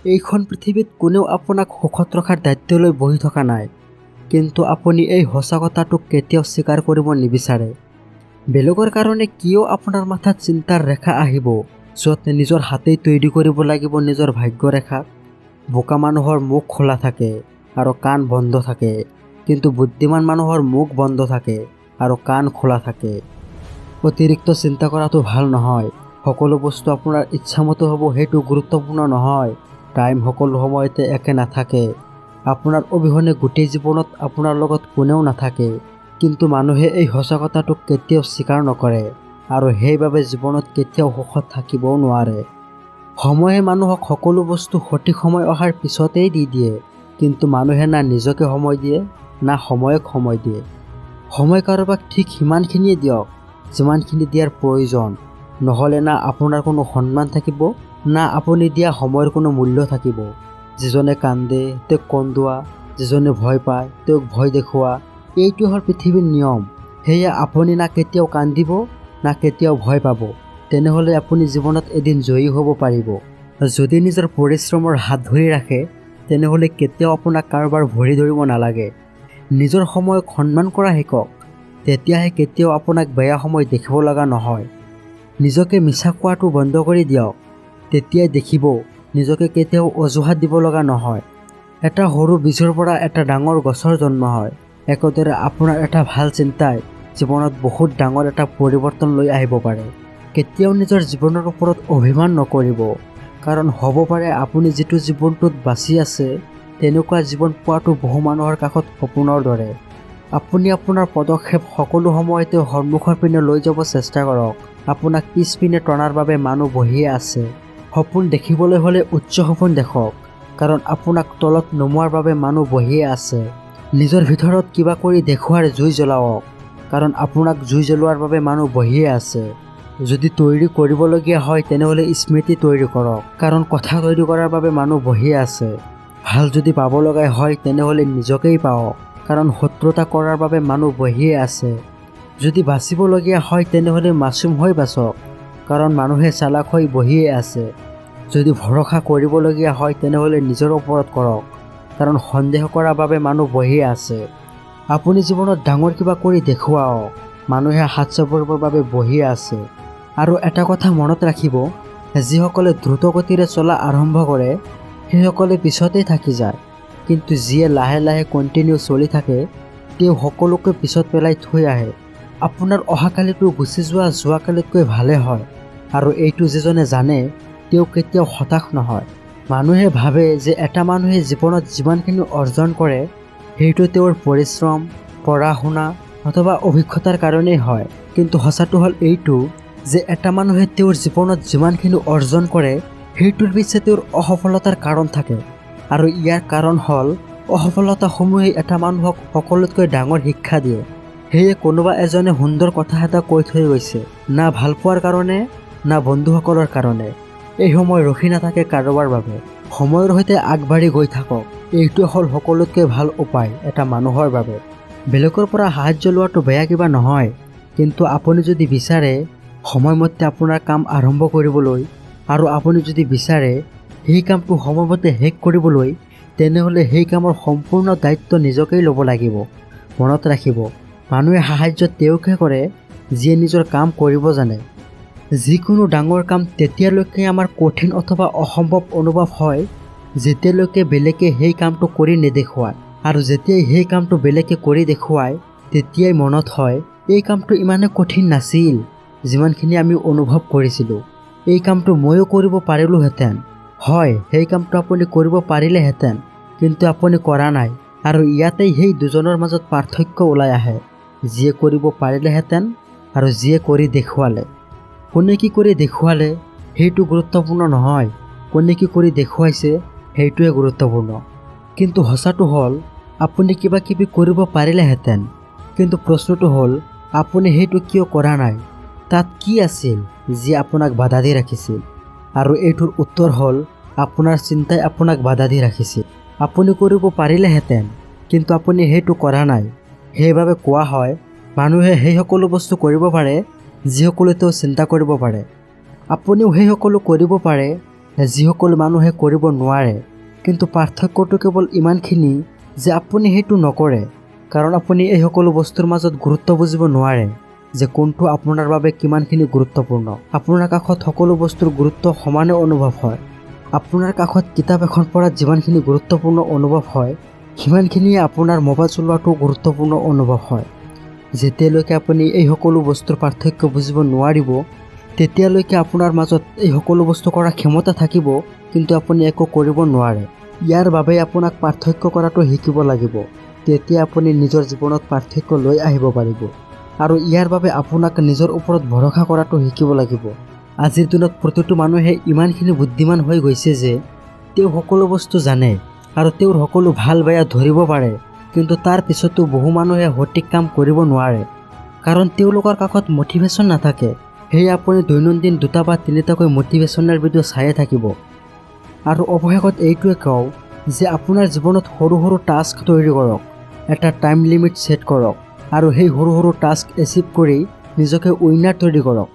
এইখন পৃথিৱীত কোনেও আপোনাক সুখত ৰখাৰ দায়িত্ব লৈ বহি থকা নাই, কিন্তু আপুনি এই সঁচা কথাটোক কেতিয়াও স্বীকাৰ কৰিব নিবিচাৰে। বেলেগৰ কাৰণে কিয় আপোনাৰ মাথাত চিন্তাৰ ৰেখা আহিব, য'ত নিজৰ হাতেই তৈৰি কৰিব লাগিব নিজৰ ভাগ্যৰেখা? বোকা মানুহৰ মুখ খোলা থাকে আৰু কাণ বন্ধ থাকে, কিন্তু বুদ্ধিমান মানুহৰ মুখ বন্ধ থাকে আৰু কাণ খোলা থাকে। অতিৰিক্ত চিন্তা কৰাটো ভাল নহয়। সকলো বস্তু আপোনাৰ ইচ্ছামতে হ'ব সেইটো গুৰুত্বপূৰ্ণ নহয়। টাইম সকলো সময়তে একে নাথাকে। আপোনাৰ অবিহনে গোটেই জীৱনত আপোনাৰ লগত কোনেও নাথাকে, কিন্তু মানুহে এই সঁচা কথাটোক কেতিয়াও স্বীকাৰ নকৰে আৰু সেইবাবে জীৱনত কেতিয়াও সুখত থাকিবও নোৱাৰে। সময়ে মানুহক সকলো বস্তু সঠিক সময় অহাৰ পিছতেই দি দিয়ে, কিন্তু মানুহে না নিজকে সময় দিয়ে না সময়ক সময় দিয়ে। সময় কাৰোবাক ঠিক সিমানখিনিয়ে দিয়ক যিমানখিনি দিয়াৰ প্ৰয়োজন, নহ'লে না আপোনাৰ কোনো সন্মান থাকিব না আপুনি দিয়া সময়ৰ কোনো মূল্য থাকিব। যিজনে কান্দে তেওঁক কন্দোৱা, যিজনে ভয় পায় তেওঁক ভয় দেখুওৱা, এইটো হ'ল পৃথিৱীৰ নিয়ম। সেয়া আপুনি না কেতিয়াও কান্দিব না কেতিয়াও ভয় পাব, তেনেহ'লে আপুনি জীৱনত এদিন জয়ী হ'ব পাৰিব। যদি নিজৰ পৰিশ্ৰমৰ হাত ধৰি ৰাখে, তেনেহ'লে কেতিয়াও আপোনাক কাৰোবাৰ ভৰি ধৰিব নালাগে। নিজৰ সময়ক সন্মান কৰা শিকক, তেতিয়াহে কেতিয়াও আপোনাক বেয়া সময় দেখিব লগা নহয়। নিজকে মিছা কোৱাটো বন্ধ কৰি দিয়ক, তেতিয়াই দেখিব নিজকে কেতিয়াও অজুহাত দিব লগা নহয়। এটা সৰু বীজৰ পৰা এটা ডাঙৰ গছৰ জন্ম হয়। একেদৰে আপোনাৰ এটা ভাল চিন্তাই জীৱনত বহুত ডাঙৰ এটা পৰিৱৰ্তন লৈ আহিব পাৰে। কেতিয়াও নিজৰ জীৱনৰ ওপৰত অভিমান নকৰিব, কাৰণ হ'ব পাৰে আপুনি যিটো জীৱনটোত বাচি আছে তেনেকুৱা জীৱন পোৱাটো বহু মানুহৰ কাষত সপোনৰ দৰে। আপুনি আপোনাৰ পদক্ষেপ সকলো সময়তে সন্মুখৰ পিনে লৈ যাব চেষ্টা কৰক। আপোনাক পিছপিনে টনাৰ বাবে মানুহ বহিয়ে আছে। সপোন দেখিবলৈ হ'লে উচ্চ সপোন দেখক, কাৰণ আপোনাক তলত নমোৱাৰ বাবে মানুহ বহিয়ে আছে। নিজৰ ভিতৰত কিবা কৰি দেখুৱাৰ জুই জ্বলাওক, কাৰণ আপোনাক জুই জ্বলোৱাৰ বাবে মানুহ বহিয়ে আছে। যদি তৈৰি কৰিবলগীয়া হয় তেনেহ'লে স্মৃতি তৈৰি কৰক, কাৰণ কথা তৈৰি কৰাৰ বাবে মানুহ বহিয়ে আছে। ভাল যদি পাব লগাই হয় তেনেহ'লে নিজকেই পাওক, কাৰণ শত্ৰুতা কৰাৰ বাবে মানুহ বহিয়ে আছে। যদি বাচিবলগীয়া হয় তেনেহ'লে মাছুম হৈ বাচক, কাৰণ মানুহে চালাক হৈ বহিয়ে আছে। যদি ভৰসা কৰিবলগীয়া হয় তেনেহ'লে নিজৰ ওপৰত কৰক, কাৰণ সন্দেহ কৰাৰ বাবে মানুহ বহিয়ে আছে। আপুনি জীৱনত ডাঙৰ কিবা কৰি দেখুৱাওক, মানুহে হাত চাপৰিবৰ বাবে বহিয়ে আছে। আৰু এটা কথা মনত ৰাখিব, যিসকলে দ্ৰুত গতিৰে চলা আৰম্ভ কৰে সেইসকলে পিছতেই থাকি যায়, কিন্তু যিয়ে লাহে লাহে কণ্টিনিউ চলি থাকে তেওঁ সকলোকে পিছত পেলাই থৈ আহে। আপোনাৰ অহাকালিটো গুচি যোৱা যোৱাকালিতকৈ ভালে হয়, আৰু এইটো যিজনে জানে তেওঁ কেতিয়াও হতাশ নহয়। মানুহে ভাবে যে এটা মানুহে জীৱনত যিমানখিনি অৰ্জন কৰে সেইটো তেওঁৰ পৰিশ্ৰম, পঢ়া শুনা অথবা অভিজ্ঞতাৰ কাৰণেই হয়, কিন্তু সঁচাটো হ'ল এইটো যে এটা মানুহে তেওঁৰ জীৱনত যিমানখিনি অৰ্জন কৰে সেইটোৰ পিছে তেওঁৰ অসফলতাৰ কাৰণ থাকে, আৰু ইয়াৰ কাৰণ হ'ল অসফলতাসমূহে এটা মানুহক সকলোতকৈ ডাঙৰ শিক্ষা দিয়ে। সেয়ে কোনোবা এজনে সুন্দৰ কথা এটা কৈ থৈ গৈছে, না ভাল পোৱাৰ কাৰণে না বন্ধুসকলৰ কাৰণে। এই সময় ৰখি নাথাকে কাৰোবাৰ বাবে। সময়ৰ সৈতে আগবাঢ়ি গৈ থাকক, এইটো হ'ল সকলোতকৈ ভাল উপায় এটা মানুহৰ বাবে। বেলেগৰ পৰা সাহায্য লোৱাটো বেয়া কিবা নহয়, কিন্তু আপুনি যদি বিচাৰে সময়মতে আপোনাৰ কাম আৰম্ভ কৰিবলৈ আৰু আপুনি যদি বিচাৰে সেই কামটো সময়মতে শেষ কৰিবলৈ, তেনেহ'লে সেই কামৰ সম্পূৰ্ণ দায়িত্ব নিজকেই ল'ব লাগিব। মনত ৰাখিব, মানুহে সাহায্য তেওঁকহে কৰে যিয়ে নিজৰ কাম কৰিব জানে। যিকোনো ডাঙৰ কাম তেতিয়ালৈকে আমাৰ কঠিন অথবা অসম্ভৱ অনুভৱ হয় যেতিয়ালৈকে বেলেগে সেই কামটো কৰি নেদেখুৱায়, আৰু যেতিয়াই সেই কামটো বেলেগে কৰি দেখুৱায় তেতিয়াই মনত হয় এই কামটো ইমানে কঠিন নাছিল যিমানখিনি আমি অনুভৱ কৰিছিলোঁ। এই কামটো ময়ো কৰিব পাৰিলোহেঁতেন। হয়, সেই কামটো আপুনি কৰিব পাৰিলেহেঁতেন, কিন্তু আপুনি কৰা নাই, আৰু ইয়াতেই সেই দুজনৰ মাজত পাৰ্থক্য ওলাই আহে, যিয়ে কৰিব পাৰিলেহেঁতেন আৰু যিয়ে কৰি দেখুৱালে। কোনে কি কৰি দেখুৱালে সেইটো গুৰুত্বপূৰ্ণ নহয়, কোনে কি কৰি দেখুৱাইছে সেইটোৱে গুৰুত্বপূৰ্ণ। কিন্তু সঁচাটো হ'ল আপুনি কিবা কিবি কৰিব পাৰিলেহেঁতেন, কিন্তু প্ৰশ্নটো হ'ল আপুনি সেইটো কিয় কৰা নাই? তাত কি আছিল যি আপোনাক বাধা দি ৰাখিছিল? আৰু এইটোৰ উত্তৰ হ'ল আপোনাৰ চিন্তাই আপোনাক বাধা দি ৰাখিছিল। আপুনি কৰিব পাৰিলেহেঁতেন, কিন্তু আপুনি সেইটো কৰা নাই। সেইবাবে কোৱা হয় মানুহে সেই সকলো বস্তু কৰিব পাৰে যিসকলে তেওঁ চিন্তা কৰিব পাৰে। আপুনিও সেই সকলো কৰিব পাৰে যিসকল মানুহে কৰিব নোৱাৰে। কিন্তু পাৰ্থক্যটো কেৱল ইমানখিনি যে আপুনি সেইটো নকৰে, কাৰণ আপুনি এই সকলো বস্তুৰ মাজত গুৰুত্ব বুজিব নোৱাৰে যে কোনটো আপোনাৰ বাবে কিমানখিনি গুৰুত্বপূৰ্ণ। আপোনাৰ কাষত সকলো বস্তুৰ গুৰুত্ব সমানে অনুভৱ হয়। আপোনাৰ কাষত কিতাপ এখন পঢ়াত যিমানখিনি গুৰুত্বপূৰ্ণ অনুভৱ হয়, সিমানখিনিয়ে আপোনাৰ মোবাইল চলোৱাটো গুৰুত্বপূৰ্ণ অনুভৱ হয়। যেতিয়ালৈকে আপুনি এই সকলো বস্তুৰ পাৰ্থক্য বুজিব নোৱাৰিব, তেতিয়ালৈকে আপোনাৰ মাজত এই সকলো বস্তু কৰাৰ ক্ষমতা থাকিব, কিন্তু আপুনি একো কৰিব নোৱাৰে। ইয়াৰ বাবে আপোনাক পাৰ্থক্য কৰাটো শিকিব লাগিব। তেতিয়া আপুনি নিজৰ জীৱনত পাৰ্থক্য লৈ আহিব পাৰিব। আৰু ইয়াৰ বাবে আপোনাক নিজৰ ওপৰত ভৰসা কৰাটো শিকিব লাগিব। আজিৰ দিনত প্ৰতিটো মানুহে ইমানখিনি বুদ্ধিমান হৈ গৈছে যে তেওঁ সকলো বস্তু জানে আৰু তেওঁৰ সকলো ভাল বেয়া ধৰিব পাৰে, কিন্তু তাৰ পিছতো বহু মানুহে সঠিক কাম কৰিব নোৱাৰে, কাৰণ তেওঁলোকৰ কাষত মটিভেশ্যন নাথাকে। সেয়ে আপুনি দৈনন্দিন 2টা বা 3টাকৈ মটিভেশ্যনেল ভিডিঅ' চায়ে থাকিব। আৰু অৱশেষত এইটোৱে কওঁ যে আপোনাৰ জীৱনত সৰু সৰু টাস্ক তৈৰি কৰক, এটা টাইম লিমিট ছেট কৰক আৰু সেই সৰু সৰু টাস্ক এচিভ কৰি নিজকে উইনাৰ তৈৰি কৰক।